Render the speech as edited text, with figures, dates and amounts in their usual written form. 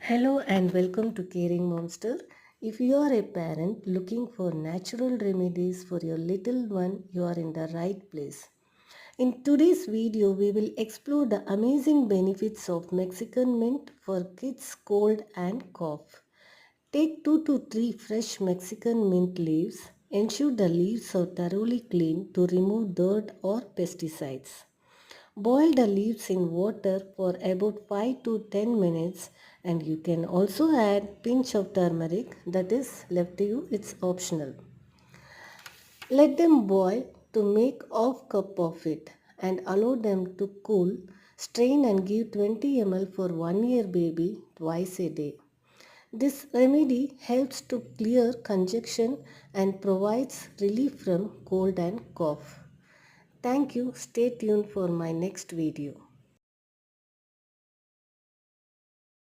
Hello and welcome to Caring Monster. If you are a parent looking for natural remedies for your little one, you are in the right place. In today's video, we will explore the amazing benefits of Mexican mint for kids' cold and cough. Take 2 to 3 fresh Mexican mint leaves. Ensure the leaves are thoroughly clean to remove dirt or pesticides. Boil the leaves in water for about 5 to 10 minutes, and you can also add pinch of turmeric, that is left to you, it's optional. Let them boil to make half cup of it and allow them to cool. Strain and give 20 ml for 1 year baby twice a day. This remedy helps to clear congestion and provides relief from cold and cough. Thank you. Stay tuned for my next video.